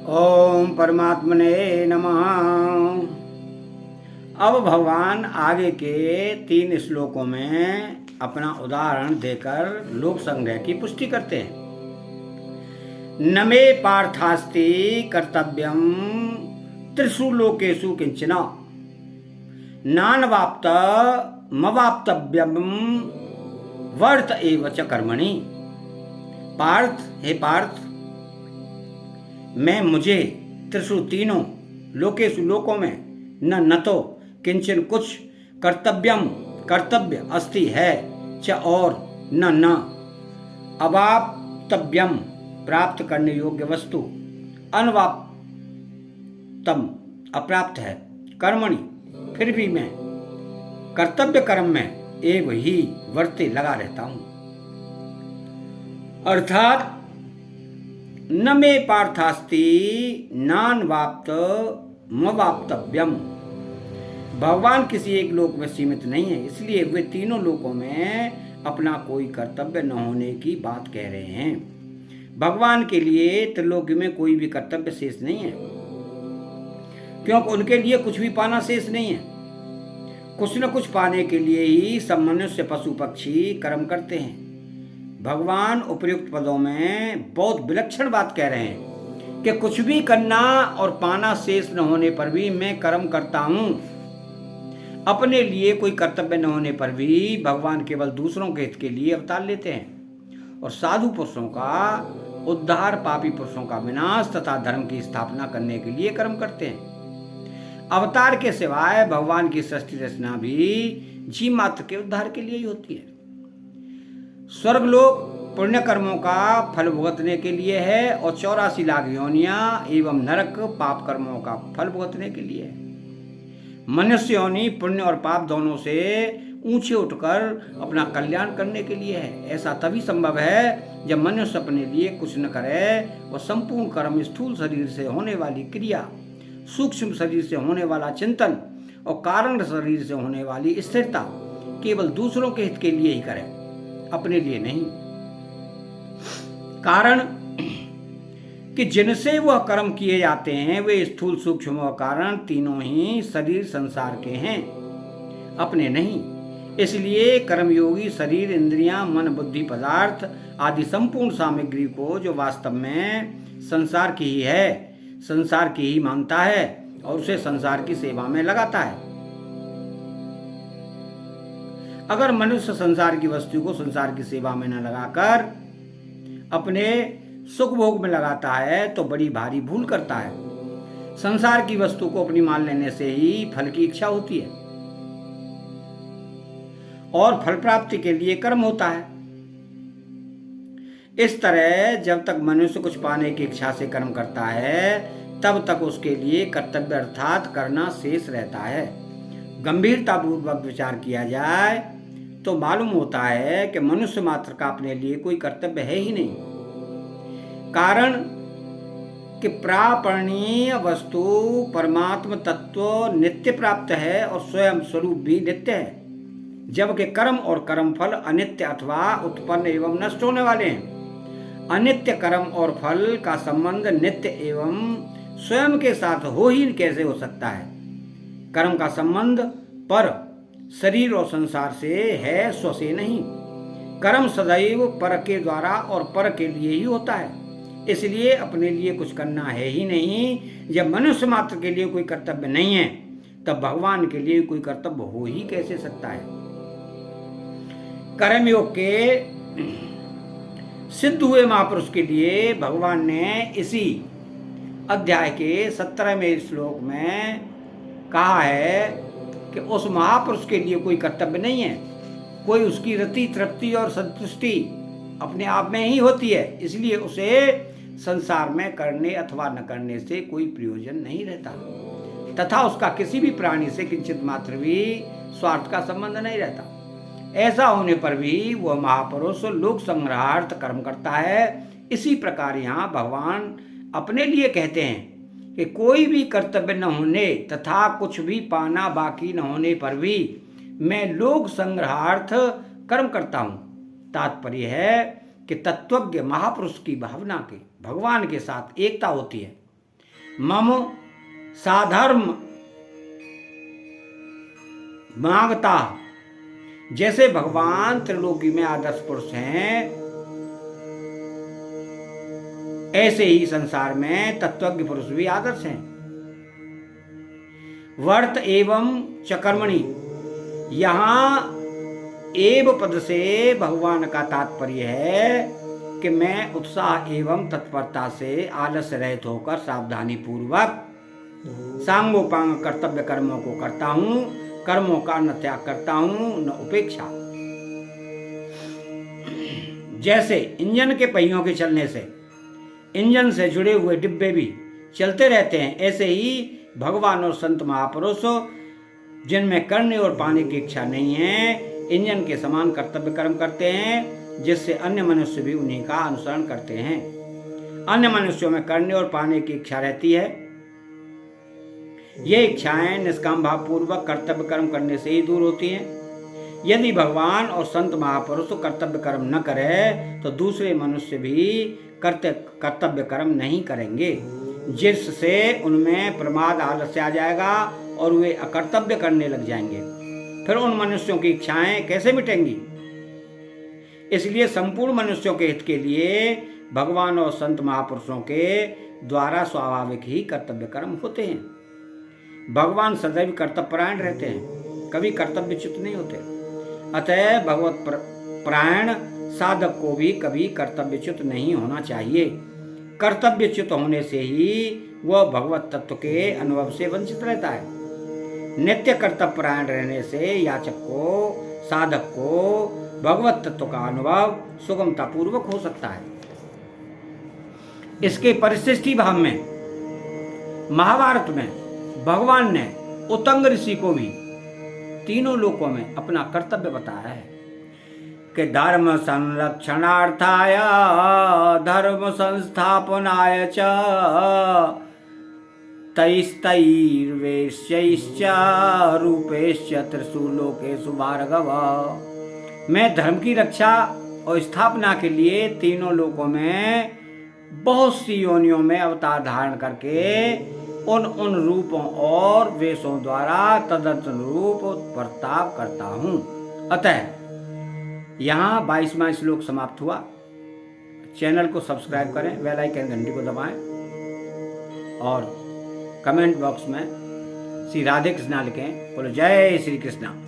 ओम परमात्मने नमः। अब भगवान आगे के 3 श्लोकों में अपना उदाहरण देकर लोक संग्रह की पुष्टि करते हैं। न मे पार्थास्ति कर्तव्यम त्रिषु लोकेषु किंचन नानवाप्त मवाप्तव्यम वर्त एव च कर्मणि। पार्थ, हे पार्थ, मैं मुझे त्रिषु तीनों लोकेषु लोकों में न तो किंचन कुछ कर्तव्य अस्ति है च और न अवाप्तव्यम प्राप्त करने योग्य वस्तु अनवाप्तम अप्राप्त है कर्मणि, फिर भी मैं कर्तव्य कर्म में एव ही वर्ते लगा रहता हूं। अर्थात न मे पार्थास्ति नानवाप्त मवाप्तव्यम। भगवान किसी एक लोक में सीमित नहीं है, इसलिए वे तीनों लोकों में अपना कोई कर्तव्य न होने की बात कह रहे हैं। भगवान के लिए त्रिलोकी में कोई भी कर्तव्य शेष नहीं है, क्योंकि उनके लिए कुछ भी पाना शेष नहीं है। कुछ न कुछ पाने के लिए ही सब मनुष्य पशु पक्षी कर्म करते हैं। भगवान उपर्युक्त पदों में बहुत विलक्षण बात कह रहे हैं कि कुछ भी करना और पाना शेष न होने पर भी मैं कर्म करता हूं। अपने लिए कोई कर्तव्य न होने पर भी भगवान केवल दूसरों के हित के लिए अवतार लेते हैं और साधु पुरुषों का उद्धार, पापी पुरुषों का विनाश तथा धर्म की स्थापना करने के लिए कर्म करते हैं। अवतार के सिवाय भगवान की सृष्टि रचना भी जीव मात्र के उद्धार के लिए ही होती है। स्वर्गलोक पुण्य कर्मों का फल भुगतने के लिए है और 84 लाख योनियां एवं नरक पाप कर्मों का फल भुगतने के लिए है। मनुष्य योनि पुण्य और पाप दोनों से ऊंचे उठकर अपना कल्याण करने के लिए है। ऐसा तभी संभव है जब मनुष्य अपने लिए कुछ न करे और संपूर्ण कर्म स्थूल शरीर से होने वाली क्रिया, सूक्ष्म शरीर से होने वाला चिंतन और कारण शरीर से होने वाली स्थिरता केवल दूसरों के हित के लिए ही करे, अपने लिए नहीं। कारण कि जिनसे वह कर्म किए जाते हैं वे स्थूल, सूक्ष्म और कारण तीनों ही शरीर संसार के हैं, अपने नहीं। इसलिए कर्मयोगी शरीर, इंद्रियां, मन, बुद्धि, पदार्थ आदि संपूर्ण सामग्री को जो वास्तव में संसार की ही है, संसार की ही मानता है और उसे संसार की सेवा में लगाता है। अगर मनुष्य संसार की वस्तु को संसार की सेवा में न लगाकर अपने सुख भोग में लगाता है तो बड़ी भारी भूल करता है। संसार की वस्तु को अपनी मान लेने से ही फल की इच्छा होती है और फल प्राप्ति के लिए कर्म होता है। इस तरह जब तक मनुष्य कुछ पाने की इच्छा से कर्म करता है तब तक उसके लिए कर्तव्य अर्थात करना शेष रहता है। गंभीरतापूर्वक विचार किया जाए तो मालूम होता है कि मनुष्य मात्र का अपने लिए कोई कर्तव्य है ही नहीं। कारण कि प्रापणीय वस्तु परमात्म तत्व नित्य प्राप्त है और स्वयं स्वरूप भी नित्य है, जबकि कर्म और कर्मफल अनित्य अथवा उत्पन्न एवं नष्ट होने वाले हैं। अनित्य कर्म और फल का संबंध नित्य एवं स्वयं के साथ हो ही कैसे हो सकता है। कर्म का संबंध पर शरीर और संसार से है, स्व से नहीं। कर्म सदैव पर के द्वारा और पर के लिए ही होता है, इसलिए अपने लिए कुछ करना है ही नहीं। जब मनुष्य मात्र के लिए कोई कर्तव्य नहीं है तब भगवान के लिए कोई कर्तव्य हो ही कैसे सकता है। कर्मयोग के सिद्ध हुए महापुरुष के लिए भगवान ने इसी अध्याय के 17वें श्लोक में कहा है कि उस महापुरुष के लिए कोई कर्तव्य नहीं है। कोई उसकी रति, तृप्ति और संतुष्टि अपने आप में ही होती है, इसलिए उसे संसार में करने अथवा न करने से कोई प्रयोजन नहीं रहता तथा उसका किसी भी प्राणी से किंचित मात्र भी स्वार्थ का संबंध नहीं रहता। ऐसा होने पर भी वह महापुरुष लोक संग्रहार्थ कर्म करता है। इसी प्रकार यहाँ भगवान अपने लिए कहते हैं कि कोई भी कर्तव्य न होने तथा कुछ भी पाना बाकी न होने पर भी मैं लोक संग्रहार्थ कर्म करता हूँ। तात्पर्य है कि तत्वज्ञ महापुरुष की भावना के भगवान के साथ एकता होती है मम साधर्म मांगता। जैसे भगवान त्रिलोकी में आदर्श पुरुष हैं, ऐसे ही संसार में तत्वज्ञ पुरुष भी आदर्श हैं। वर्त एवं च कर्मणि, यहां एव पद से भगवान का तात्पर्य है कि मैं उत्साह एवं तत्परता से आलस्य रहित होकर सावधानी पूर्वक सांगोपांग कर्तव्य कर्मों को करता हूं। कर्मों का न त्याग करता हूं न उपेक्षा। जैसे इंजन के पहियों के चलने से इंजन से जुड़े हुए डिब्बे भी चलते रहते हैं, ऐसे ही भगवान और संत महापुरुष जिनमें करने और पाने की इच्छा नहीं है, इंजन के समान कर्तव्य कर्म करते हैं, जिससे अन्य मनुष्य भी उन्हीं का अनुसरण करते हैं। अन्य मनुष्यों में करने और पाने की इच्छा रहती है। ये इच्छाएं निष्काम भाव पूर्वक कर्तव्य कर्म करने से ही दूर होती हैं। यदि भगवान और संत महापुरुष कर्तव्य कर्म न करे तो दूसरे मनुष्य भी कर्तव्य कर्म नहीं करेंगे, जिससे उनमें प्रमाद आलस्य आ जाएगा और वे अकर्तव्य करने लग जाएंगे। फिर उन मनुष्यों की इच्छाएं कैसे मिटेंगी? इसलिए संपूर्ण मनुष्यों के हित के लिए भगवान और संत महापुरुषों के द्वारा स्वाभाविक ही कर्तव्य कर्म होते हैं। भगवान सदैव कर्तव्यपरायण रहते हैं, कभी कर्तव्यच्युत नहीं होते। अतः भगवत परायण साधक को भी कभी कर्तव्यच्युत नहीं होना चाहिए। कर्तव्यच्युत होने से ही वह भगवत तत्व के अनुभव से वंचित रहता है। नित्य कर्तव्यपरायण रहने से याचक को, साधक को भगवत तत्व का अनुभव सुगमता पूर्वक हो सकता है। इसके परिशिष्टि भाव में महाभारत में भगवान ने उत्तंग ऋषि को भी तीनों लोकों में अपना कर्तव्य बताया है कि धर्म संरक्षणार्थाय धर्म संस्थापनाय च तैस्तैर्वेश्यैश्च रूपेश्च त्रिषु लोकेषु भार्गव। मैं धर्म की रक्षा और स्थापना के लिए तीनों लोकों में बहुत सी योनियों में अवतार धारण करके उन रूपों और वेशों द्वारा तदनुरूप बर्ताव करता हूं। अतः यहाँ 22वां श्लोक समाप्त हुआ। चैनल को सब्सक्राइब करें, बेल आइकन घंटी को दबाएं और कमेंट बॉक्स में श्री राधे कृष्णा लिखें। बोलो जय श्री कृष्णा।